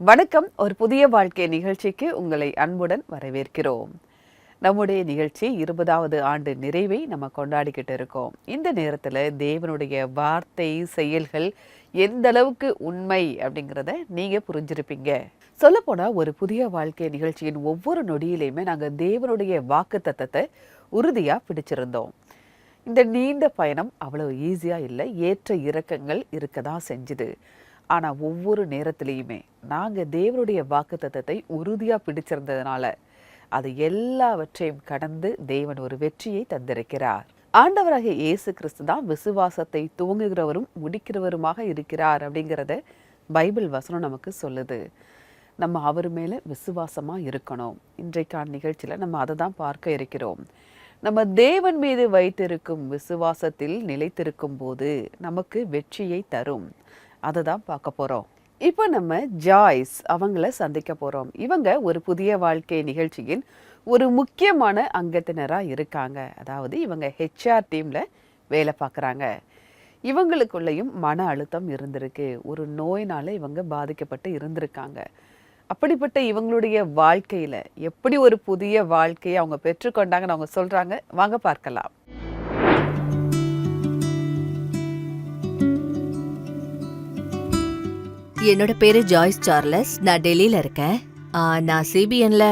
வணக்கம். ஒரு புதிய வாழ்க்கை நிகழ்ச்சிக்கு உங்களை அன்புடன் வரவேற்கிறோம். நம்முடைய நிகழ்ச்சி 20வது ஆண்டு நிறைவை நம்ம கொண்டாடிக்கிட்டு இருக்கோம். இந்த நேரத்தில் தேவனுடைய வார்த்தை செயல்கள் எந்த அளவுக்கு உண்மை அப்படிங்கிறத நீங்கள் புரிஞ்சிருப்பீங்க. சொல்லப்போனால் ஒரு புதிய வாழ்க்கை நிகழ்ச்சியின் ஒவ்வொரு நொடியிலையுமே நாங்கள் தேவனுடைய வாக்கு தத்தத்தை உறுதியாக பிடிச்சிருந்தோம். இந்த நீண்ட பயணம் அவ்வளோ ஈஸியாக இல்லை, ஏற்ற இறக்கங்கள் இருக்க தான் செஞ்சுது. ஆனால் ஒவ்வொரு நேரத்திலையுமே நாங்கள் தேவனுடைய வாக்கு தத்தத்தை உறுதியாக பிடிச்சிருந்ததுனால அது எல்லாவற்றையும் கடந்து தேவன் ஒரு வெற்றியை தந்திருக்கிறார். ஆண்டவராகிய இயேசு கிறிஸ்து தான் விசுவாசத்தை துவங்குகிறவரும் முடிக்கிறவருமாக இருக்கிறார் அப்படிங்கிறத பைபிள் வசனம் நமக்கு சொல்லுது. நம்ம அவர் மேலே விசுவாசமாக இருக்கணும். இன்றைக்கான நிகழ்ச்சியில் நம்ம அதை தான் பார்க்க இருக்கிறோம். நம்ம தேவன் மீது வைத்திருக்கும் விசுவாசத்தில் நிலைத்திருக்கும் போது நமக்கு வெற்றியை தரும். அதை தான் பார்க்க போகிறோம். இப்போ நம்ம ஜாய்ஸ் அவங்கள சந்திக்க போகிறோம். இவங்க ஒரு புதிய வாழ்க்கை நிகழ்ச்சியின் ஒரு முக்கியமான அங்கத்தினராக இருக்காங்க. அதாவது இவங்க ஹெச்ஆர் டீமில் வேலை பார்க்குறாங்க. இவங்களுக்குள்ளேயும் மன அழுத்தம் இருந்திருக்கு. ஒரு நோயினால் இவங்க பாதிக்கப்பட்டு இருந்திருக்காங்க. அப்படிப்பட்ட இவங்களுடைய வாழ்க்கையில் எப்படி ஒரு புதிய வாழ்க்கையை அவங்க பெற்றுக்கொண்டாங்கன்னு அவங்க சொல்கிறாங்க. வாங்க பார்க்கலாம். என்னோட பேரு ஜாய்ஸ் சார்லஸ். நான் டெல்லியில இருக்கேன். நான் சிபிஎன்ல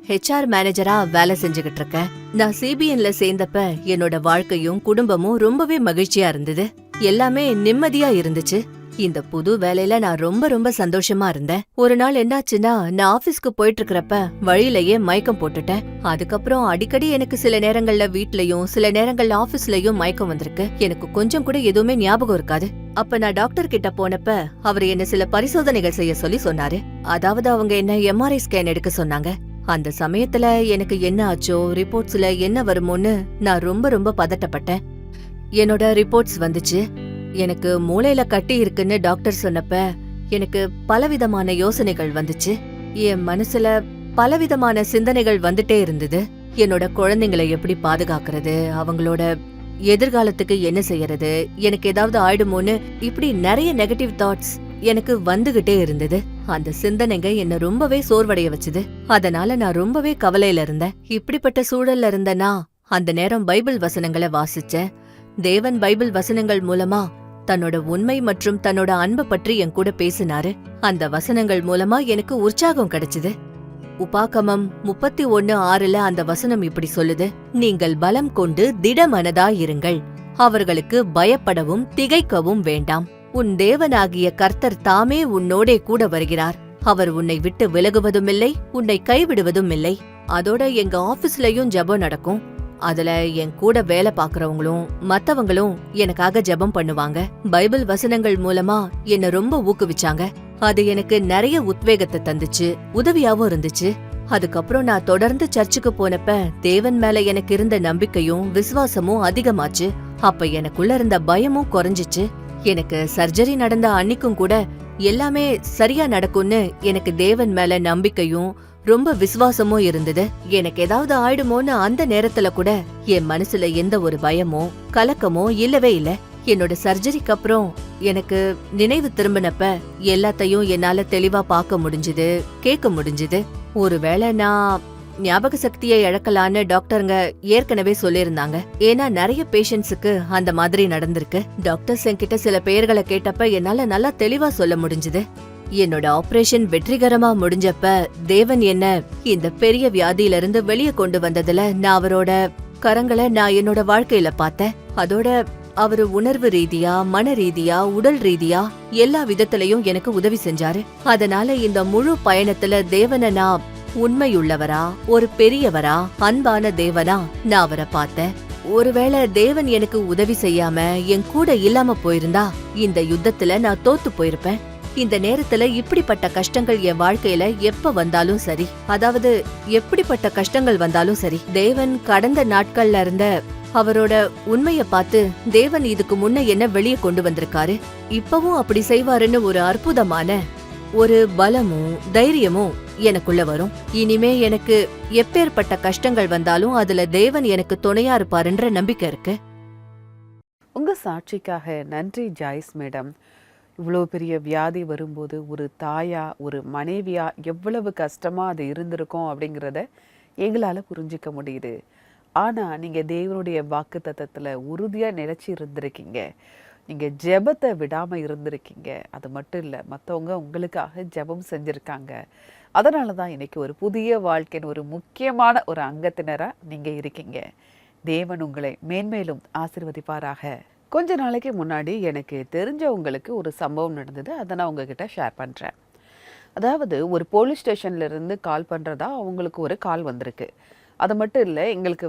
ஹெச்ஆர் மேனேஜரா வேலை செஞ்சுகிட்டு இருக்கேன். நான் சிபிஎன்ல சேர்ந்தப்ப என்னோட வாழ்க்கையும் குடும்பமும் ரொம்பவே மகிழ்ச்சியா இருந்தது. எல்லாமே நிம்மதியா இருந்துச்சு. இந்த புது வேலையில நான் ரொம்ப சந்தோஷமா இருந்தேன். ஒரு நாள் என்னாச்சுன்னா, நான் ஆபீஸ்க்கு போயிட்டு இருக்கிறப்ப வழியிலேயே மயக்கம் போட்டுட்டேன். அதுக்கப்புறம் அடிக்கடி எனக்கு சில நேரங்கள்ல வீட்லயும் சில நேரங்கள்ல ஆபீஸ்லயும் மயக்கம் வந்திருக்கு. எனக்கு கொஞ்சம் கூட எதுவுமே ஞாபகம் இருக்காது. அப்ப நான் டாக்டர் கிட்ட போனப்ப அவர் என்ன சில பரிசோதனைகள் செய்ய சொல்லி சொன்னாரு. அதாவது அவங்க என்ன எம்ஆர்ஐ ஸ்கேன் எடுக்க சொன்னாங்க. அந்த சமயத்துல எனக்கு என்ன ஆச்சோ, ரிப்போர்ட்ஸ்ல என்ன வருமோன்னு நான் ரொம்ப பதட்டப்பட்டேன். என்னோட ரிப்போர்ட்ஸ் வந்துச்சு. எனக்கு மூளையில கட்டி இருக்குன்னு டாக்டர் சொன்னப்ப எனக்கு பலவிதமான யோசனைகள் வந்துச்சு. என் மனசுல பலவிதமான சிந்தனைகள் வந்துட்டே இருந்தது. என்னோட குழந்தைங்களை எப்படி பாதுகாக்கிறது, அவங்களோட எதிர்காலத்துக்கு என்ன செய்யறது, எனக்கு ஏதாவது ஆயிடுமோன்னு இப்படி நிறைய நெகட்டிவ் தாட்ஸ் எனக்கு வந்துகிட்டே இருந்தது. அந்த சிந்தனைங்க என்ன ரொம்பவே சோர்வடைய வச்சுது. அதனால நான் ரொம்பவே கவலையில இருந்தேன். இப்படிப்பட்ட சூழல்ல இருந்தனா அந்த நேரம் பைபிள் வசனங்களை வாசிச்சேன். தேவன் பைபிள் வசனங்கள் மூலமா தன்னோட உண்மை மற்றும் தன்னோட அன்பை பற்றி என் கூட பேசினாரு. அந்த வசனங்கள் மூலமா எனக்கு உற்சாகம் கிடைச்சது. உபாகமம் 31:6 அந்த வசனம் இப்படி சொல்லுது: நீங்கள் பலம் கொண்டு திடமனதாயிருங்கள், அவர்களுக்கு பயப்படவும் திகைக்கவும் வேண்டாம். உன் தேவனாகிய கர்த்தர் தாமே உன்னோடே கூட வருகிறார். அவர் உன்னை விட்டு விலகுவதுமில்லை, உன்னை கைவிடுவதும் இல்லை. அதோட எங்க ஆபீஸ்லயும் ஜெபம் நடக்கும். அதுல என் கூட வேலை பாக்குறவங்களும் மத்தவங்களும் எனக்காக ஜெபம் பண்ணுவாங்க. பைபிள் வசனங்கள் மூலமா என்ன ரொம்ப ஊக்குவிச்சாங்க. அது எனக்கு நிறைய உத்வேகத்தை தந்துச்சு, உதவியாவும் இருந்துச்சு. அதுக்கப்புறம் நான் தொடர்ந்து சர்ச்சுக்கு போனப்ப தேவன் மேல எனக்கு இருந்த நம்பிக்கையும் விசுவாசமும் அதிகமாச்சு. அப்ப எனக்குள்ள இருந்த பயமும் குறைஞ்சிச்சு. எனக்கு சர்ஜரி நடந்த அன்னிக்கும் கூட எல்லாமே சரியா நடக்கும்னு எனக்கு தேவன் மேல நம்பிக்கையும் ரொம்ப விசுவாசமும் இருந்தது. எனக்கு ஏதாவது ஆயிடுமோன்னு அந்த நேரத்துல கூட என் மனசுல எந்த ஒரு பயமோ கலக்கமோ இல்லவே இல்ல. என்னோட சர்ஜரிக்கு அப்புறம் எனக்கு நினைவு திரும்பினப்ப எல்லாத்தையும் என்னால தெளிவா பார்க்க முடிஞ்சுது, கேட்க முடிஞ்சுது. ஒருவேளை நான் ஞாபக சக்தியை இழக்கலான்னு டாக்டருங்க ஏற்கனவே சொல்லியிருந்தாங்க. ஏன்னா நிறைய பேஷண்ட்ஸுக்கு அந்த மாதிரி நடந்திருக்கு. டாக்டர்ஸ் என்கிட்ட சில பெயர்களை கேட்டப்ப என்னால நல்லா தெளிவா சொல்ல முடிஞ்சுது. என்னோட ஆபரேஷன் வெற்றிகரமா முடிஞ்சப்ப தேவன் என்ன இந்த பெரிய வியாதியில இருந்து வெளியே கொண்டு வந்ததுல நான் அவரோட கரங்களை நான் என்னோட வாழ்க்கையில பார்த்தேன். அதோட அவரு உணர்வு ரீதியா, மன ரீதியா, உடல் ரீதியா எல்லா விதத்திலையும் எனக்கு உதவி செஞ்சாரு. அதனால இந்த முழு பயணத்துல தேவனை நான் உண்மையுள்ளவரா, ஒரு பெரியவரா, அன்பான தேவனா நான் அவரை பார்த்தேன். ஒருவேளை தேவன் எனக்கு உதவி செய்யாம என் கூட இல்லாம போயிருந்தா இந்த யுத்தத்துல நான் தோத்து போயிருப்பேன். இந்த நேரத்துல இப்படிப்பட்ட கஷ்டங்கள் என் வாழ்க்கையில எப்ப வந்தாலும் சரி, அதாவது எப்படிப்பட்ட கஷ்டங்கள் வந்தாலும் சரி, தேவன் கடந்த நாட்கள்ல இருந்த அவரோட உண்மைய பார்த்து தேவன் இதுக்கு முன்ன என்ன வெளியே கொண்டு வந்திருக்காரு, இப்பவும் அப்படி செய்வாருன்னு ஒரு அற்புதமான ஒரு பலமும் தைரியமும் எனக்குள்ள வரும். இனிமே எனக்கு எப்பேற்பட்ட கஷ்டங்கள் வந்தாலும் அதுல தேவன் எனக்கு துணையா இருப்பாருன்ற நம்பிக்கை இருக்கு. உங்க சாட்சிக்காக நன்றி ஜாய்ஸ் மேடம். இவ்வளோ பெரிய வியாதி வரும்போது ஒரு தாயா, ஒரு மனைவியா எவ்வளவு கஷ்டமா அது இருந்திருக்கும் அப்படிங்கிறத எங்களால் புரிஞ்சிக்க முடியுது. ஆனால் நீங்கள் தேவனுடைய வாக்கு தத்தத்தில் உறுதியாக நிலைச்சி இருந்திருக்கீங்க. நீங்கள் ஜெபத்தை விடாமல் இருந்திருக்கீங்க. அது மட்டும் இல்லை, மற்றவங்க உங்களுக்காக ஜெபம் செஞ்சுருக்காங்க. அதனால தான் இன்னைக்கு ஒரு புதிய வாழ்க்கையின் ஒரு முக்கியமான ஒரு அங்கத்தினராக நீங்கள் இருக்கீங்க. தேவன் உங்களை மேன்மேலும் ஆசீர்வதிப்பாராக. கொஞ்ச நாளைக்கு முன்னாடி எனக்கு தெரிஞ்சவங்களுக்கு ஒரு சம்பவம் நடந்தது. அதை நான் உங்ககிட்ட ஷேர் பண்ணுறேன். அதாவது ஒரு போலீஸ் ஸ்டேஷன்லேருந்து கால் பண்ணுறதா அவங்களுக்கு ஒரு கால் வந்திருக்கு. அது மட்டும் இல்லை, எங்களுக்கு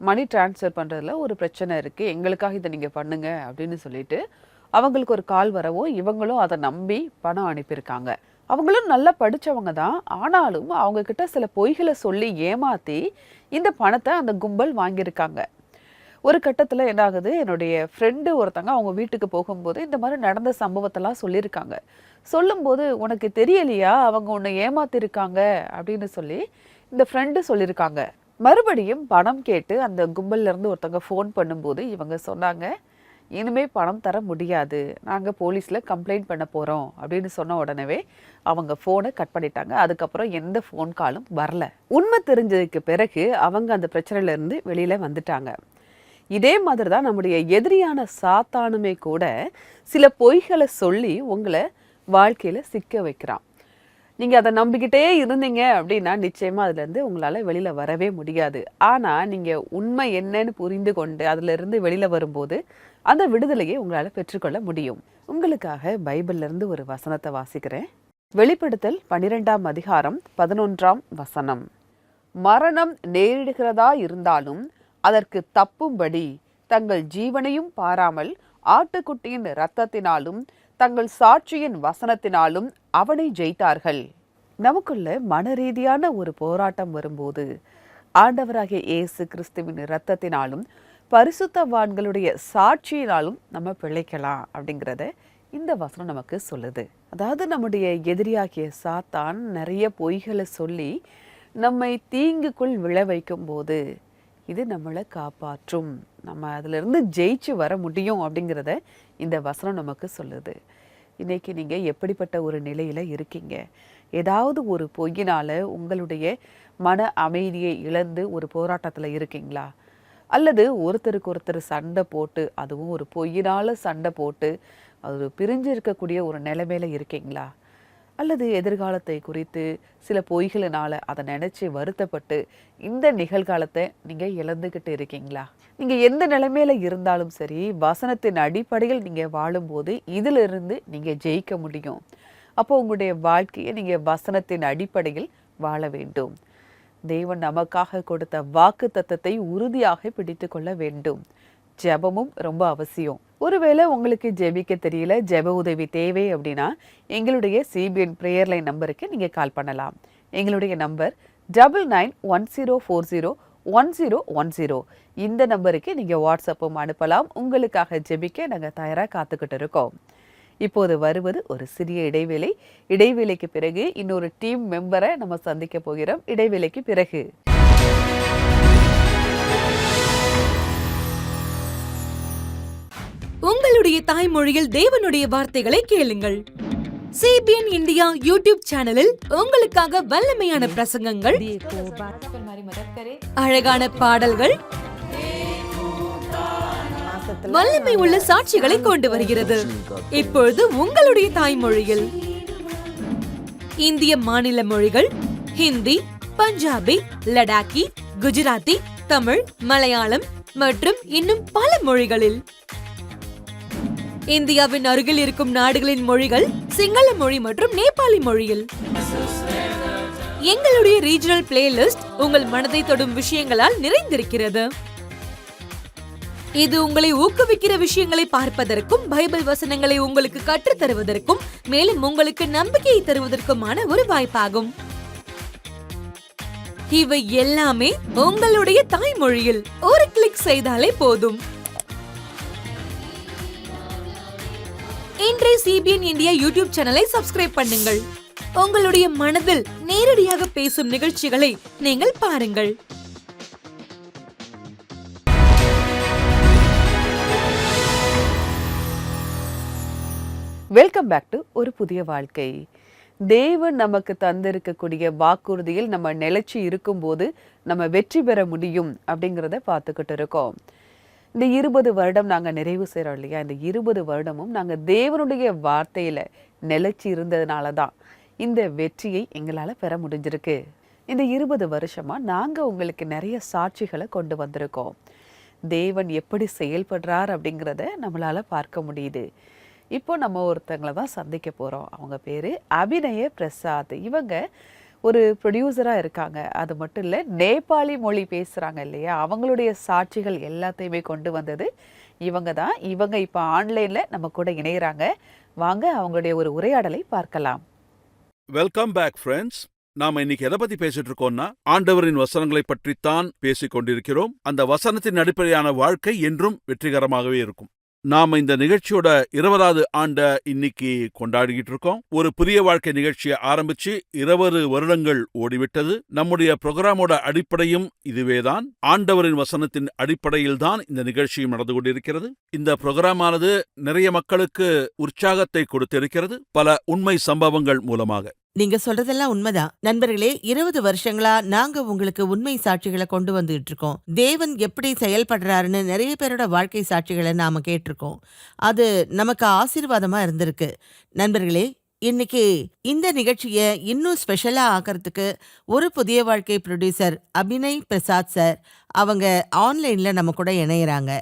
மணி ட்ரான்ஸ்ஃபர் பண்ணுறதுல ஒரு பிரச்சனை இருக்குது, எங்களுக்காக இதை நீங்கள் பண்ணுங்க அப்படின்னு சொல்லிட்டு அவங்களுக்கு ஒரு கால் வரவும் இவங்களும் அதை நம்பி பணம் அனுப்பியிருக்காங்க. அவங்களும் நல்லா படித்தவங்க தான். ஆனாலும் அவங்கக்கிட்ட சில பொய்களை சொல்லி ஏமாற்றி இந்த பணத்தை அந்த கும்பல் வாங்கியிருக்காங்க. ஒரு கட்டத்தில் என்ன ஆகுது, என்னுடைய ஃப்ரெண்டு ஒருத்தங்க அவங்க வீட்டுக்கு போகும்போது இந்த மாதிரி நடந்த சம்பவத்தெல்லாம் சொல்லியிருக்காங்க. சொல்லும்போது உனக்கு தெரியலையா அவங்க உன்னை ஏமாத்திருக்காங்க அப்படின்னு சொல்லி இந்த ஃப்ரெண்டு சொல்லியிருக்காங்க. மறுபடியும் பணம் கேட்டு அந்த கும்பல்லேருந்து ஒருத்தங்க ஃபோன் பண்ணும்போது இவங்க சொன்னாங்க, இனிமேல் பணம் தர முடியாது, நாங்கள் போலீஸில் கம்ப்ளைண்ட் பண்ண போகிறோம் அப்படின்னு சொன்ன உடனே அவங்க ஃபோனை கட் பண்ணிட்டாங்க. அதுக்கப்புறம் எந்த ஃபோன் காலும் வரல. உண்மை தெரிஞ்சதுக்கு பிறகு அவங்க அந்த பிரச்சனையிலேருந்து வெளியில் வந்துட்டாங்க. இதே மாதிரி தான் நம்முடைய எதிரியான சாத்தானுமே கூட சில பொய்களை சொல்லி உங்களை வாழ்க்கையில் சிக்க வைக்கிறான். நீங்கள் அதை நம்பிக்கிட்டே இருந்தீங்க அப்படின்னா நிச்சயமாக அதுலேருந்து உங்களால் வெளியில் வரவே முடியாது. ஆனால் நீங்கள் உண்மை என்னன்னு புரிந்து கொண்டு அதிலிருந்து வெளியில் வரும்போது அந்த விடுதலையை உங்களால் பெற்றுக்கொள்ள முடியும். உங்களுக்காக பைபிள்லேருந்து ஒரு வசனத்தை வாசிக்கிறேன். வெளிப்படுத்தல் 12ஆம் அதிகாரம் 11ஆம் வசனம். மரணம் நேரிடுகிறதா இருந்தாலும் அதற்கு தப்பும்படி தங்கள் ஜீவனையும் பாராமல் ஆட்டுக்குட்டியின் இரத்தத்தினாலும் தங்கள் சாட்சியின் வசனத்தினாலும் அவனை ஜெயித்தார்கள். நமக்குள்ள மனரீதியான ஒரு போராட்டம் வரும்போது ஆண்டவராகிய இயேசு கிறிஸ்துவின் இரத்தத்தினாலும் பரிசுத்தவான்களுடைய சாட்சியினாலும் நம்ம பிழைக்கலாம் அப்படிங்கிறத இந்த வசனம் நமக்கு சொல்லுது. அதாவது நம்முடைய எதிரியாகிய சாத்தான் நிறைய பொய்களை சொல்லி நம்மை தீங்குக்குள் விழ வைக்கும் போது இது நம்மளை காப்பாற்றும், நம்ம அதிலிருந்து ஜெயிச்சு வர முடியும் அப்படிங்கிறத இந்த வசனம் நமக்கு சொல்லுது. இன்றைக்கி நீங்கள் எப்படிப்பட்ட ஒரு நிலையில் இருக்கீங்க? ஏதாவது ஒரு பொய்யினால் உங்களுடைய மன அமைதியை இழந்து ஒரு போராட்டத்தில் இருக்கீங்களா? அல்லது ஒருத்தருக்கு ஒருத்தர் சண்டை போட்டு, அதுவும் ஒரு பொய்யினால் சண்டை போட்டு அது பிரிஞ்சு இருக்கக்கூடிய ஒரு நிலைமையில் இருக்கீங்களா? அல்லது எதிர்காலத்தை குறித்து சில பொய்களினால் அதை நினச்சி வருத்தப்பட்டு இந்த நிகழ்காலத்தை நீங்கள் இழந்துக்கிட்டு இருக்கீங்களா? நீங்கள் எந்த நிலைமையில் இருந்தாலும் சரி, வசனத்தின் அடிப்படையில் நீங்கள் வாழும்போது இதிலிருந்து நீங்கள் ஜெயிக்க முடியும். அப்போ உங்களுடைய வாழ்க்கையை நீங்கள் வசனத்தின் அடிப்படையில் வாழ வேண்டும். தேவன் நமக்காக கொடுத்த வாக்கு தத்தத்தை உறுதியாக பிடித்து கொள்ள வேண்டும். ஜெபமும் ரொம்ப அவசியம். ஒருவேளை உங்களுக்கு ஜெபிக்க தெரியல, ஜெப உதவி தேவை அப்படின்னா எங்களுடைய CBN பிரேயர் லைன் நம்பருக்கு நீங்கள் கால் பண்ணலாம். எங்களுடைய நம்பர் 9910401010. இந்த நம்பருக்கு நீங்கள் வாட்ஸ்அப்பும் அனுப்பலாம். உங்களுக்காக ஜெபிக்க நாங்கள் தயாராக காத்துக்கிட்டு இருக்கோம். இப்போது வருவது ஒரு சிறிய இடைவேளை. இடைவேளைக்கு பிறகு இன்னொரு டீம் மெம்பரை நம்ம சந்திக்க போகிறோம். இடைவேளைக்கு பிறகு உங்களுடைய தாய்மொழியில் தேவனுடைய வார்த்தைகளை கேளுங்கள். CBN இந்தியா யூடியூப் சேனலில் உங்களுக்காக வல்லமையான பிரசங்கங்கள், அழகான பாடல்கள், வல்லமை உள்ள சாட்சிகளை கொண்டு வருகிறது. இப்பொழுது உங்களுடைய தாய்மொழியில் இந்திய மாநில மொழிகள் ஹிந்தி, பஞ்சாபி, லடாக்கி, குஜராத்தி, தமிழ், மலையாளம் மற்றும் இன்னும் பல மொழிகளில். இந்தியாவின் அருகில் இருக்கும் நாடுகளின் மொழிகள் சிங்கள மொழி மற்றும் நேபாளி மொழியில். எங்களுடைய ரீஜனல் பிளேலிஸ்ட் உங்கள் மனதை தொடும் விஷயங்களால் நிறைந்திருக்கிறது. இது உங்களை ஊக்குவிக்கிற விஷயங்களை பார்ப்பதற்கும், பைபிள் வசனங்களை உங்களுக்கு கற்றுத் தருவதற்கும், மேலும் உங்களுக்கு நம்பிக்கையை தருவதற்குமான ஒரு வாய்ப்பாகும். இவை எல்லாமே உங்களுடைய தாய்மொழியில் ஒரு கிளிக் செய்தாலே போதும். இன்றைய CBN இந்தியா யூடியூப் சேனலை சப்ஸ்கிரைப் பண்ணுங்கள். உங்களுடைய மனதில் நேரடியாக பேசும் நிகழ்ச்சிகளை நீங்கள் பாருங்கள். வெல்கம் பேக் டு ஒரு புதிய வாழ்க்கை. தேவன் நமக்கு தந்திருக்கக்கூடிய வாக்குறுதியில் நம்ம நிலைச்சு இருக்கும்போது நம்ம வெற்றி பெற முடியும் அப்படிங்கிறத பார்த்துக்கிட்டு இருக்கோம். இந்த 20 வருடம் நாங்கள் நிறைவு செய்கிறோம் இல்லையா? இந்த 20 வருடமும் நாங்கள் தேவனுடைய வார்த்தையில் நிலைச்சு இருந்ததுனால தான் இந்த வெற்றியை எங்களால் பெற முடிஞ்சிருக்கு. இந்த 20 வருஷமாக நாங்கள் உங்களுக்கு நிறைய சாட்சிகளை கொண்டு வந்திருக்கோம். தேவன் எப்படி செயல்படுறார் அப்படிங்கிறத நம்மளால் பார்க்க முடியுது. இப்போ நம்ம ஒருத்தங்களை தான் சந்திக்க போகிறோம். அவங்க பேர் அபிநய பிரசாத். இவங்க ஒரு ப்ரொடியூசராக இருக்காங்க. அது மட்டும் இல்லை, நேபாளி மொழி பேசுகிறாங்க இல்லையா? அவங்களுடைய சாட்சிகள் எல்லாத்தையுமே கொண்டு வந்தது இவங்க தான். இவங்க இப்போ ஆன்லைனில் நம்ம கூட இணைகிறாங்க. வாங்க அவங்களுடைய ஒரு உரையாடலை பார்க்கலாம். Welcome back friends. நாம இன்னைக்கு எதை பத்தி பேசிட்டு இருக்கோம்னா, ஆண்டவரின் வசனங்களை பற்றித்தான் பேசிக் கொண்டிருக்கிறோம். அந்த வசனத்தின் அடிப்படையான வாழ்க்கை என்றும் வெற்றிகரமாகவே இருக்கும். நாம இந்த நிகழ்ச்சியோட 20வது ஆண்ட இன்னைக்கு கொண்டாடிக்கிட்டு இருக்கோம். ஒரு புதிய வாழ்க்கை நிகழ்ச்சியை ஆரம்பிச்சு 20 வருடங்கள் ஓடிவிட்டது. நம்முடைய புரோகிராமோட அடிப்படையும் இதுவேதான். ஆண்டவரின் வசனத்தின் அடிப்படையில்தான் இந்த நிகழ்ச்சியும் நடந்து கொண்டிருக்கிறது. இந்த புரோகிராமானது நிறைய மக்களுக்கு உற்சாகத்தை கொடுத்திருக்கிறது, பல உண்மை சம்பவங்கள் மூலமாக. நீங்க சொல்றதெல்லாம் உண்மைதான் நண்பர்களே. 20 வருஷங்களா நாங்க உங்களுக்கு உண்மை சாட்சிகளை கொண்டு வந்துட்டு இருக்கோம். தேவன் எப்படி செயல்படுறாருன்னு நிறைய பேரோட வாழ்க்கை சாட்சிகளை நாம கேட்டிருக்கோம். அது நமக்கு ஆசீர்வாதமா இருந்திருக்கு. நண்பர்களே, இன்னைக்கு இந்த நிகழ்ச்சியை இன்னும் ஸ்பெஷலா ஆக்கிறதுக்கு ஒரு புதிய வாழ்க்கை ப்ரொடியூசர் அபிநய் பிரசாத் சார் அவங்க ஆன்லைன்ல நம்ம கூட இணையறாங்க.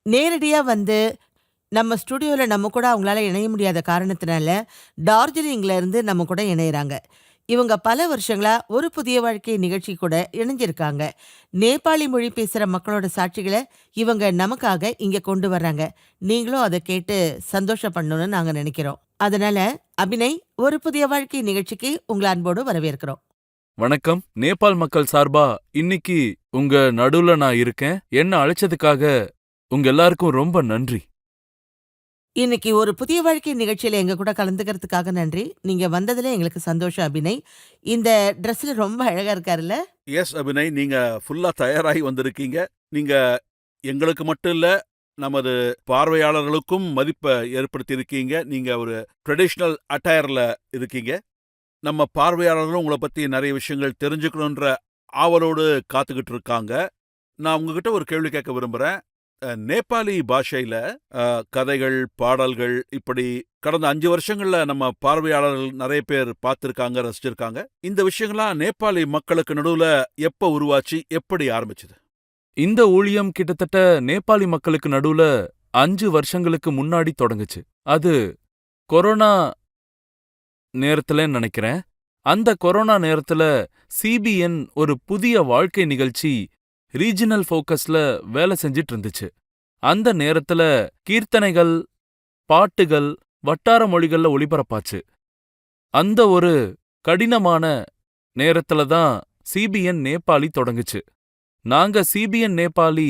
நேரடியா வந்து நம்ம ஸ்டுடியோவில் நம்ம கூட அவங்களால இணைய முடியாத காரணத்தினால டார்ஜிலிங்ல இருந்து நம்ம கூட இணையறாங்க. இவங்க பல வருஷங்களா ஒரு புதிய வாழ்க்கை நிகழ்ச்சி கூட இணைஞ்சிருக்காங்க. நேபாளி மொழி பேசுற மக்களோட சாட்சிகளை இவங்க நமக்காக இங்க கொண்டு வர்றாங்க. நீங்களும் அதை கேட்டு சந்தோஷப்படணும்னு நாங்க நினைக்கிறோம். அதனால அபிநய், ஒரு புதிய வாழ்க்கை நிகழ்ச்சிக்கு உங்களை அன்போடு வரவேற்கிறோம். வணக்கம். நேபாள் மக்கள் சார்பா இன்னைக்கு உங்க நடுவுல நான் இருக்கேன். என்ன அழைச்சதுக்காக உங்க எல்லாருக்கும் ரொம்ப நன்றி. இன்னைக்கு ஒரு புதிய வாழ்க்கை நிகழ்ச்சியில எங்க கூட கலந்துக்கிறதுக்காக நன்றி. நீங்க வந்ததுல எங்களுக்கு சந்தோஷம் அபிநய். இந்த ட்ரெஸ்ல ரொம்ப அழகா இருக்காருல்ல? எஸ் அபிநய், நீங்க ஃபுல்லா தயாராகி வந்திருக்கீங்க. நீங்க எங்களுக்கு மட்டும் இல்ல, நமது பார்வையாளர்களுக்கும் மதிப்பை ஏற்படுத்தியிருக்கீங்க. நீங்க ஒரு ட்ரெடிஷ்னல் அட்டையர்ல இருக்கீங்க. நம்ம பார்வையாளர்களும் உங்களை பத்தி நிறைய விஷயங்கள் தெரிஞ்சுக்கணுன்ற ஆவலோடு காத்துக்கிட்டு இருக்காங்க. நான் உங்ககிட்ட ஒரு கேள்வி கேட்க விரும்புறேன். நேபாளி பாஷையில கதைகள், பாடல்கள், இப்படி கடந்த 5 வருஷங்கள்ல நம்ம பார்வையாளர்கள் நிறைய பேர் பார்த்திருக்காங்க, ரசிச்சிருக்காங்க. இந்த விஷயங்கள்லாம் நேபாளி மக்களுக்கு நடுவுல எப்ப உருவாச்சு, எப்படி ஆரம்பிச்சது? இந்த ஊழியம் கிட்டத்தட்ட நேபாளி மக்களுக்கு நடுவுல 5 வருஷங்களுக்கு முன்னாடி தொடங்குச்சு. அது கொரோனா நேரத்துல நினைக்கிறேன். அந்த கொரோனா நேரத்துல சிபிஎன் ஒரு புதிய வாழ்க்கை நிகழ்ச்சி ரீஜனல் ஃபோக்கஸ்ல வேலை செஞ்சிட்டு இருந்துச்சு. அந்த நேரத்துல கீர்த்தனைகள், பாட்டுகள் வட்டார மொழிகள்ல ஒளிபரப்பாச்சு. அந்த ஒரு கடினமான நேரத்துல தான் சிபிஎன் நேபாளி தொடங்குச்சு. நாங்க சிபிஎன் நேபாளி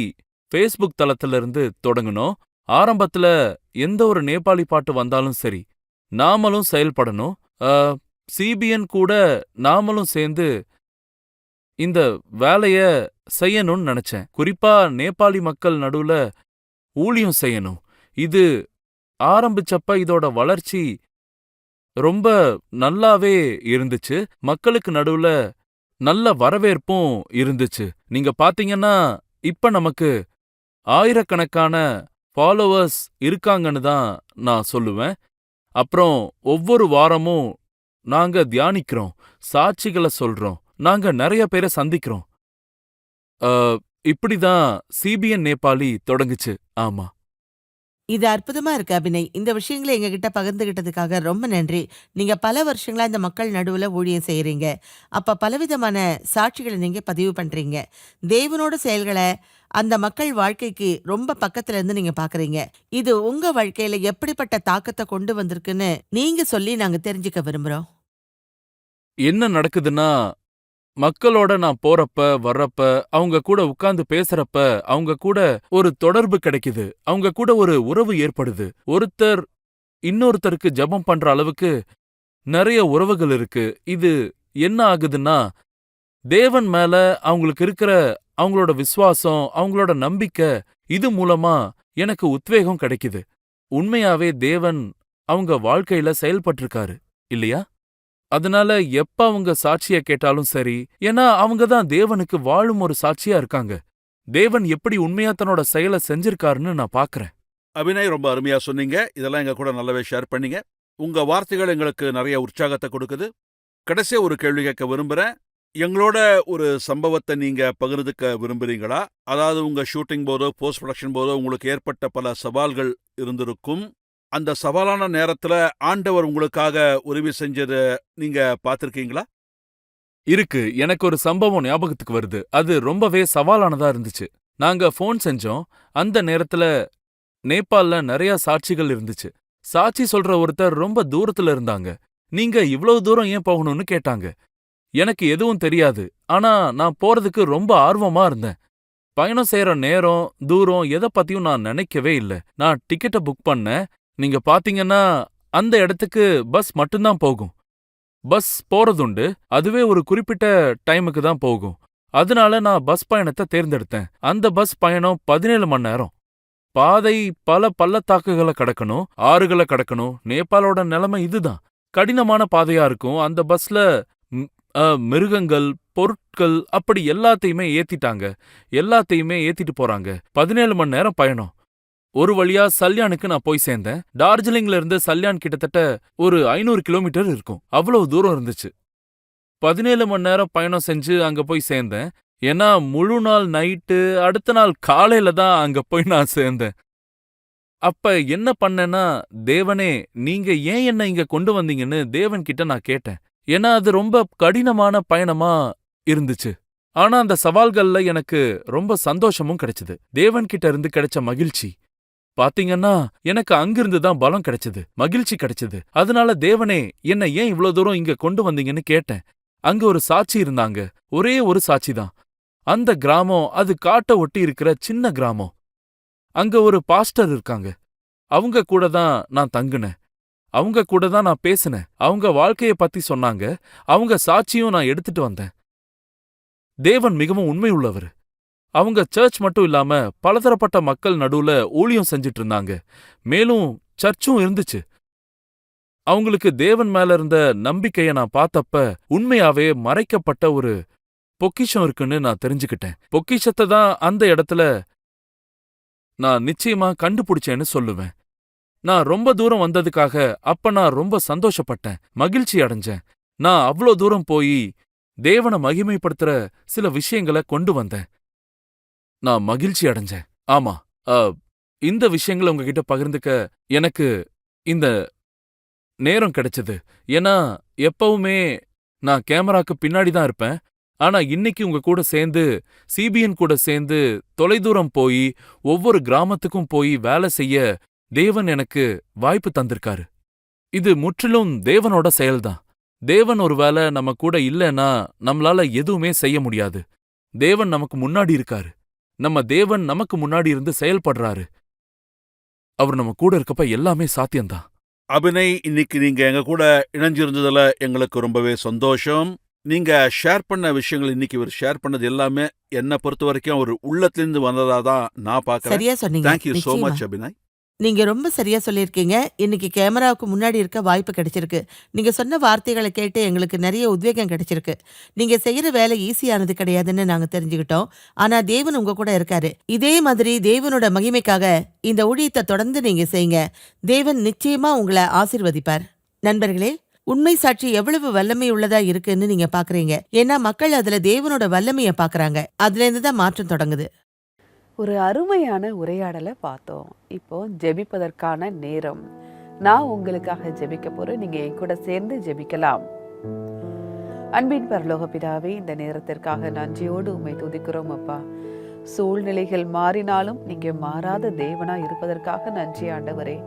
ஃபேஸ்புக் தளத்துல இருந்து தொடங்குனோம். ஆரம்பத்துல எந்த ஒரு நேபாளி பாட்டு வந்தாலும் சரி, நாமளும் செயல்படணும், சிபிஎன் கூட நாமளும் சேர்ந்து இந்த வேலைய செய்யணும்னு நினைச்சேன். குறிப்பா நேபாளி மக்கள் நடுவுல ஊழியம் செய்யணும். இது ஆரம்பிச்சப்ப இதோட வளர்ச்சி ரொம்ப நல்லாவே இருந்துச்சு. மக்களுக்கு நடுவுல நல்ல வரவேற்பும் இருந்துச்சு. நீங்க பாத்தீங்கன்னா இப்ப நமக்கு ஆயிரக்கணக்கான ஃபாலோவர்ஸ் இருக்காங்கன்னு தான் நான் சொல்லுவேன். அப்புறம் ஒவ்வொரு வாரமும் நாங்க தியானிக்கிறோம், சாட்சிகளை சொல்றோம், நாங்க நிறைய பேரை சந்திக்கிறோம். இப்படிதான் சிபிஎன் நேபாளி தொடங்குச்சு. ஆமா, இது அற்புதமா இருக்கு அபிநய். இந்த விஷயங்களை எங்ககிட்ட பகிர்ந்துகிட்டதுக்காக ரொம்ப நன்றி. நீங்க பல வருஷங்களா இந்த மக்கள் நடுவுல ஊழியம் செய்யறீங்க. அப்ப பலவிதமான சாட்சிகளை நீங்க பதிவு பண்றீங்க. தேவனோட செயல்களை அந்த மக்கள் வாழ்க்கைக்கு ரொம்ப பக்கத்துல இருந்து நீங்க பாக்குறீங்க. இது உங்க வாழ்க்கையில எப்படிப்பட்ட தாக்கத்தை கொண்டு வந்திருக்குன்னு நீங்க சொல்லி நாங்க தெரிஞ்சுக்க விரும்புறோம். என்ன நடக்குதுன்னா, மக்களோட நான் போறப்ப வர்றப்ப, அவங்க கூட உட்கார்ந்து பேசுறப்ப, அவங்க கூட ஒரு தொடர்பு கிடைக்குது, அவங்க கூட ஒரு உறவு ஏற்படுது. ஒருத்தர் இன்னொருத்தருக்கு ஜெபம் பண்ற அளவுக்கு நிறைய உறவுகள் இருக்கு. இது என்ன ஆகுதுன்னா, தேவன் மேல அவங்களுக்கு இருக்கிற அவங்களோட விசுவாசம், அவங்களோட நம்பிக்கை, இது மூலமா எனக்கு உத்வேகம் கிடைக்குது. உண்மையாவே தேவன் அவங்க வாழ்க்கையில செயல்பட்டிருக்காரு இல்லையா? அதனால எப்ப அவங்க சாட்சிய கேட்டாலும் சரி, ஏன்னா அவங்க தான் தேவனுக்கு வாழும் ஒரு சாட்சியா இருக்காங்க. தேவன் எப்படி உண்மையா தன்னோட செயலை செஞ்சிருக்காருன்னு நான் பார்க்கறேன். அபிநய், ரொம்ப அருமையா சொன்னீங்க. இதெல்லாம் எங்க கூட நல்லாவே ஷேர் பண்ணீங்க. உங்க வார்த்தைகள் எங்களுக்கு நிறைய உற்சாகத்தை கொடுக்குது. கடைசியா ஒரு கேள்வி கேட்க விரும்புறேன். எங்களோட ஒரு சம்பவத்தை நீங்க பகிர்ந்துக்க விரும்புறீங்களா? அதாவது உங்க ஷூட்டிங் போதோ போஸ்ட் ப்ரொடக்ஷன் போதோ உங்களுக்கு ஏற்பட்ட பல சவால்கள் இருந்திருக்கும். அந்த சவாலான நேரத்துல ஆண்டவர் உங்களுக்காக உதவி செஞ்சத நீங்க பார்த்திருக்கீங்களா? இருக்கு. எனக்கு ஒரு சம்பவம் ஞாபகத்துக்கு வருது. அது ரொம்பவே சவாலானதா இருந்துச்சு. நாங்க ஃபோன் செஞ்சோம். அந்த நேரத்துல நேபாள்ல நிறைய சாட்சிகள் இருந்துச்சு. சாட்சி சொல்ற ஒருத்தர் ரொம்ப தூரத்துல இருந்தாங்க. நீங்க இவ்வளவு தூரம் ஏன் போகணும்னு கேட்டாங்க. எனக்கு எதுவும் தெரியாது. ஆனா நான் போறதுக்கு ரொம்ப ஆர்வமா இருந்தேன். பயணம் செய்யற நேரம், தூரம் எதை பத்தியும் நான் நினைக்கவே இல்ல. நான் டிக்கெட்ட புக் பண்ணேன். நீங்க பாத்தீங்கன்னா அந்த இடத்துக்கு பஸ் மட்டும்தான் போகும். பஸ் போறதுண்டு. அதுவே ஒரு குறிப்பிட்ட டைமுக்கு தான் போகும். அதனால நான் பஸ் பயணத்தை தேர்ந்தெடுத்தேன். அந்த பஸ் பயணம் 17 மணி நேரம். பாதை பல பள்ளத்தாக்குகளை கடக்கணும், ஆறுகளை கடக்கணும். நேபாளோட நிலைமை இதுதான். கடினமான பாதையா இருக்கும். அந்த பஸ்ல மிருகங்கள், பொருட்கள் அப்படி எல்லாத்தையுமே ஏத்திட்டாங்க. எல்லாத்தையுமே ஏத்திட்டு போறாங்க. 17 மணி நேரம் பயணம். ஒரு வழியா சல்யானுக்கு நான் போய் சேர்ந்தேன். டார்ஜிலிங்ல இருந்து சல்யான் கிட்டத்தட்ட ஒரு 500 கிலோமீட்டர் இருக்கும். அவ்வளவு தூரம் இருந்துச்சு. 17 மணி நேரம் பயணம் செஞ்சு அங்க போய் சேர்ந்தேன். ஏன்னா முழு நாள் நைட்டு, அடுத்த நாள் காலையில தான் அங்க போய் நான் சேர்ந்தேன். அப்ப என்ன பண்ணேன்னா, தேவனே நீங்க ஏன் என்ன இங்க கொண்டு வந்தீங்கன்னு தேவன் கிட்ட நான் கேட்டேன். ஏன்னா அது ரொம்ப கடினமான பயணமா இருந்துச்சு. ஆனா அந்த சவால்கள்ல எனக்கு ரொம்ப சந்தோஷமும் கிடைச்சது. தேவன் கிட்ட இருந்து கிடைச்ச மகிழ்ச்சி பாத்தீங்கன்னா, எனக்கு அங்கிருந்து தான் பலம் கிடைச்சது, மகிழ்ச்சி கிடைச்சது. அதனால தேவனே என்ன ஏன் இவ்ளோ தூரம் இங்க கொண்டு வந்தீங்கன்னு கேட்டேன். அங்க ஒரு சாட்சி இருந்தாங்க. ஒரே ஒரு சாட்சி தான். அந்த கிராமம் அது காட்ட ஒட்டி இருக்கிற சின்ன கிராமம். அங்க ஒரு பாஸ்டர் இருக்காங்க. அவங்க கூட தான் நான் தங்குனேன். அவங்க கூட தான் நான் பேசினேன். அவங்க வாழ்க்கைய பத்தி சொன்னாங்க. அவங்க சாட்சியும் நான் எடுத்துட்டு வந்தேன். தேவன் மிகவும் உண்மை உள்ளவர். அவங்க சர்ச் மட்டும் இல்லாம பலதரப்பட்ட மக்கள் நடுவுல ஊழியம் செஞ்சிட்டு இருந்தாங்க. மேலும் சர்ச்சும் இருந்துச்சு. அவங்களுக்கு தேவன் மேல இருந்த நம்பிக்கைய நான் பார்த்தப்ப உண்மையாவே மறைக்கப்பட்ட ஒரு பொக்கிஷம் இருக்குன்னு நான் தெரிஞ்சுக்கிட்டேன். பொக்கிஷத்தை தான் அந்த இடத்துல நான் நிச்சயமா கண்டுபிடிச்சேன்னு சொல்லுவேன். நான் ரொம்ப தூரம் வந்ததுக்காக அப்ப நான் ரொம்ப சந்தோஷப்பட்டேன், மகிழ்ச்சி அடைஞ்சேன். நான் அவ்ளோ தூரம் போய் தேவனை மகிமைப்படுத்துற சில விஷயங்களை கொண்டு வந்தேன். நான் மகிழ்ச்சி அடைஞ்சேன். ஆமா, இந்த விஷயங்களை உங்ககிட்ட பகிர்ந்துக்க எனக்கு இந்த நேரம் கிடைச்சது. ஏன்னா எப்பவுமே நான் கேமராக்கு பின்னாடி தான் இருப்பேன். ஆனா இன்னைக்கு உங்க கூட சேர்ந்து, சிபிஎன் கூட சேர்ந்து தொலைதூரம் போய் ஒவ்வொரு கிராமத்துக்கும் போய் வேலை செய்ய தேவன் எனக்கு வாய்ப்பு தந்திருக்காரு. இது முற்றிலும் தேவனோட செயல்தான். தேவன் ஒருவேளை நம்ம கூட இல்லைன்னா நம்மளால எதுவுமே செய்ய முடியாது. தேவன் நமக்கு முன்னாடி இருக்காரு. நம்ம தேவன் நமக்கு முன்னாடி இருந்து செயல்படுறாரு. அவர் நம்ம கூட இருக்கப்ப எல்லாமே சாத்தியம்தான். அபிநய், இன்னைக்கு நீங்க எங்க கூட இணைஞ்சிருந்ததுல எங்களுக்கு ரொம்பவே சந்தோஷம். நீங்க ஷேர் பண்ண விஷயங்கள், இன்னைக்கு இவர் ஷேர் பண்ணது எல்லாமே என்ன பொறுத்த வரைக்கும் ஒரு உள்ளத்திலிருந்து வந்ததா தான் நான் பார்க்கறேன். சரியா சொன்னீங்க. தேங்க்யூ சோ நிச்சயமா. மச் அபிநய். நீங்க ரொம்ப சரியா சொல்லியிருக்கீங்க. இன்னைக்கு கேமராவுக்கு முன்னாடி இருக்க வாய்ப்பு கிடைச்சிருக்கு. நீங்க சொன்ன வார்த்தைகளை கேட்டு எங்களுக்கு நிறைய உத்வேகம் கிடைச்சிருக்கு. நீங்க செய்யற வேலை ஈஸியானது கிடையாதுன்னு நாங்க தெரிஞ்சுக்கிட்டோம். ஆனா தேவன் உங்க கூட இருக்காரு. இதே மாதிரி தேவனோட மகிமைக்காக இந்த ஊழியத்தை தொடர்ந்து நீங்க செய்யுங்க. தேவன் நிச்சயமா உங்களை ஆசீர்வதிப்பார். நண்பர்களே, உண்மை சாட்சி எவ்வளவு வல்லமை உள்ளதா இருக்குன்னு நீங்க பாக்குறீங்க. ஏன்னா மக்கள் அதுல தேவனோட வல்லமைய பாக்குறாங்க. அதுல இருந்து தான் மாற்றம் தொடங்குது. ஒரு அருமையான உரையாடலை பார்த்தோம். இப்போ ஜெபிப்பதற்கான நேரம். நான் உங்களுக்காக ஜெபிக்க போறேன். நீங்க என் கூட சேர்ந்து ஜெபிக்கலாம். அன்பின் பரலோக பிதாவே, இந்த நேரத்திற்காக நன்றியோடு உம்மை துதிக்கிறோம் அப்பா. சூழ்நிலைகள் மாறினாலும் நீங்க மாறாத தேவனா இருப்பதற்காக நன்றி ஆண்டவரே.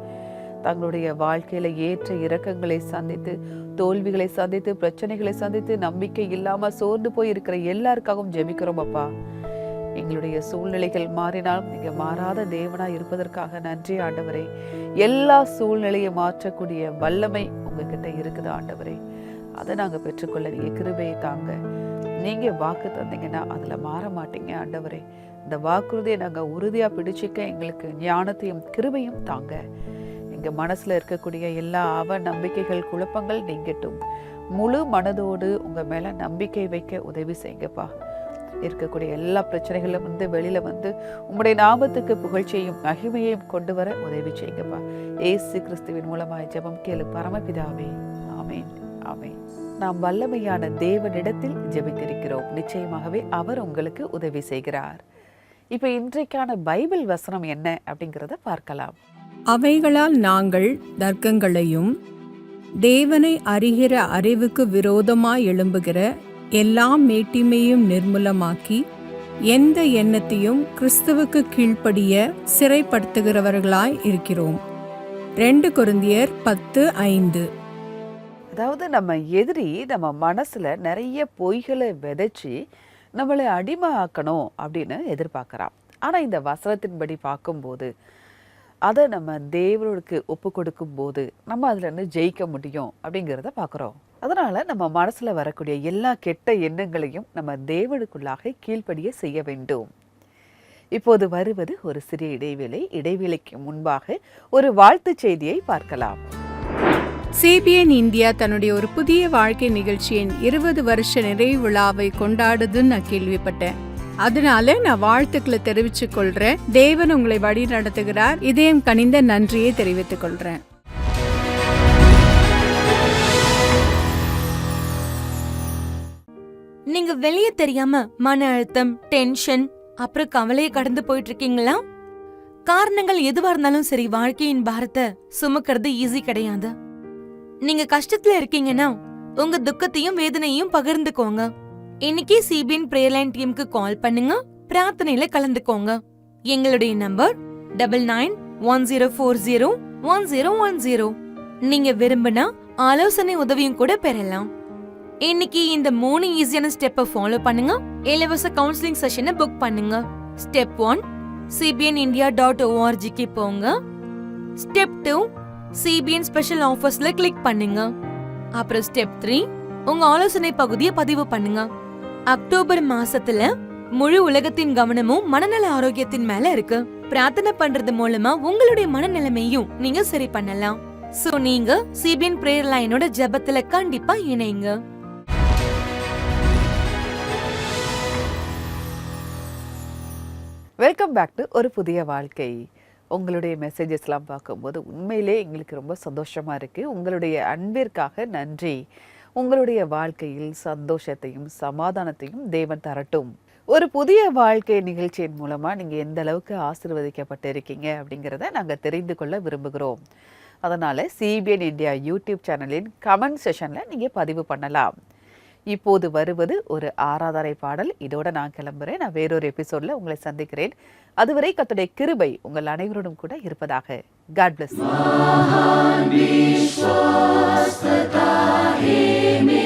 தங்களுடைய வாழ்க்கையில ஏற்ற இறக்கங்களை சந்தித்து, தோல்விகளை சந்தித்து, பிரச்சனைகளை சந்தித்து, நம்பிக்கை இல்லாம சோர்ந்து போய் இருக்கிற எல்லாருக்காகவும் ஜெபிக்கிறோம் அப்பா. எங்களுடைய சூழ்நிலைகள் மாறினாலும் நீங்க மாறாத தேவனா இருப்பதற்காக நன்றி ஆண்டவரே. எல்லா சூழ்நிலையை மாற்றக்கூடிய வல்லமை உங்ககிட்ட இருக்குது ஆண்டவரே. அதை நாங்க பெற்றுக்கொள்ள நீங்க கிருபையை தாங்க. நீங்க வாக்கு தந்தீங்கன்னா அதுல மாற மாட்டீங்க ஆண்டவரே. இந்த வாக்குறுதியை நாங்க உறுதியா பிடிச்சிக்க எங்களுக்கு ஞானத்தையும் கிருபையும் தாங்க. நீங்க மனசுல இருக்கக்கூடிய எல்லா நம்பிக்கைகள், குழப்பங்கள் நீங்கட்டும். முழு மனதோடு உங்க மேல நம்பிக்கை வைக்க உதவி செய்யுங்கப்பா. இருக்கக்கூடிய எல்லா பிரச்சனைகளும் வெளியில உங்களுடைய நாமத்துக்கு புகழ்ச்சியையும் மகிமையையும் கொண்டு வர உதவி செய்யுங்கப்பா. இயேசு கிறிஸ்துவின் மூலமாய் ஜெபம் கேளு பரமபிதாவே. ஆமென், ஆமென். நாம் வல்லமையான தேவனிடத்தில் ஜெபித்திருக்கிறோம். நிச்சயமாகவே அவர் உங்களுக்கு உதவி செய்கிறார். இப்ப இன்றைக்கான பைபிள் வசனம் என்ன அப்படிங்கிறத பார்க்கலாம். அவைகளால் நாங்கள் தர்க்கங்களையும் தேவனை அறிகிற அறிவுக்கு விரோதமாய் எழும்புகிற எல்லா மேட்டிமையும் நிர்மூலமாக்கி எந்த எண்ணத்தையும் கிறிஸ்துவுக்கு கீழ்ப்படிய சிறைப்படுத்துகிறவர்களாய் இருக்கிறோம். 2 கொரிந்தியர் 10:5. அதாவது நம்ம எதிரி நம்ம மனசுல நிறைய பொய்களை விதைச்சு நம்மளை அடிமை ஆக்கணும் அப்படின்னு எதிர்பார்க்கிறான். ஆனா இந்த வசனத்தின்படி பார்க்கும்போது அதை நம்ம தேவனுக்கு ஒப்பு கொடுக்கும் போது நம்ம அதுல இருந்து ஜெயிக்க முடியும் அப்படிங்கிறத பார்க்குறோம். அதனால நம்ம மனசுல வரக்கூடிய எல்லா கெட்ட எண்ணங்களையும் நம்ம தேவனுக்குள்ளாக கீழ்ப்படிய செய்ய வேண்டும். இப்போது வருவது ஒரு சிறிய இடைவேளை. இடைவேளைக்கு முன்பாக ஒரு வாழ்த்து செய்தியை பார்க்கலாம். CBN இந்தியா தன்னுடைய ஒரு புதிய வாழ்க்கை நிகழ்ச்சியின் 20 வருஷ நிறைவு விழாவை கொண்டாடுதுன்னு நான் கேள்விப்பட்டேன். அதனால நான் வாழ்த்துக்களை தெரிவித்துக் கொள்றேன். தேவன் உங்களை வழி நடத்துகிறார். இதயம் கனிந்த நன்றியை தெரிவித்துக் கொள்றேன். நீங்க வெளியே தெரியாம மன அழுத்தம், டென்ஷன், அப்புறம் கவலையை கடந்து போயிட்டு இருக்கீங்களா? காரணங்கள் எதுவா இருந்தாலும் சரி, வாழ்க்கையின் பாரத்தை சுமக்கிறது ஈஸி கிடையாது. நீங்க கஷ்டத்துல இருக்கீங்கன்னா உங்க துக்கத்தையும் வேதனையும் பகிர்ந்துக்கோங்க. இன்னைக்கு CBN பிரேயர் லைன் டீமுக்கு கால் பண்ணுங்க, பிரார்த்தனையில கலந்துக்கோங்க. எங்களுடைய நம்பர் 9910401010. நீங்க விரும்பினா ஆலோசனை உதவியும் கூட பெறலாம். இன்னைக்கு இந்த 3 ஈஸியான ஸ்டெப்பை ஃபாலோ பண்ணுங்க. இலவச கவுன்சிலிங் செஷனை புக் பண்ணுங்க. ஸ்டெப் 1, cbnindia.org போங்க. ஸ்டெப் 2, CBN ஸ்பெஷல் ஆஃபர்ஸ்ல கிளிக் பண்ணுங்க. அப்புறம் ஸ்டெப் 3, உங்க ஆலோசனை பகுதியை பதிவு பண்ணுங்க. அக்டோபர் மாசத்துல முழு உலகத்தின் கவனமும் மனநல ஆரோக்கியத்தின் மேல இருக்கு. பிரார்த்தனை பண்றது மூலமா உங்களுடைய மனநிலைமையும் நீங்க சரி பண்ணலாம். சோ நீங்க CBN பிரேயர் லைனோட ஜெபத்துல கண்டிப்பா இணைங்க. வெல்கம் பேக் டு ஒரு புதிய வாழ்க்கை. உங்களுடைய மெசேஜஸ்லாம் பார்க்கும்போது உண்மையிலே எங்களுக்கு ரொம்ப சந்தோஷமாக இருக்குது. உங்களுடைய அன்பிற்காக நன்றி. உங்களுடைய வாழ்க்கையில் சந்தோஷத்தையும் சமாதானத்தையும் தேவன் தரட்டும். ஒரு புதிய வாழ்க்கை நிகழ்ச்சியின் மூலமாக நீங்கள் எந்த அளவுக்கு ஆசீர்வதிக்கப்பட்டு இருக்கீங்க அப்படிங்கிறத நாங்கள் தெரிந்து கொள்ள விரும்புகிறோம். அதனால் CBN இந்தியா யூடியூப் சேனலின் கமெண்ட் செஷனில் நீங்கள் பதிவு பண்ணலாம். இப்போது வருவது ஒரு ஆராதனை பாடல். இதோட நான் கிளம்புறேன். நான் வேறொரு எபிசோட்ல உங்களை சந்திக்கிறேன். அதுவரை கர்த்தருடைய கிருபை உங்கள் அனைவரோடும் கூட இருப்பதாக. God bless you.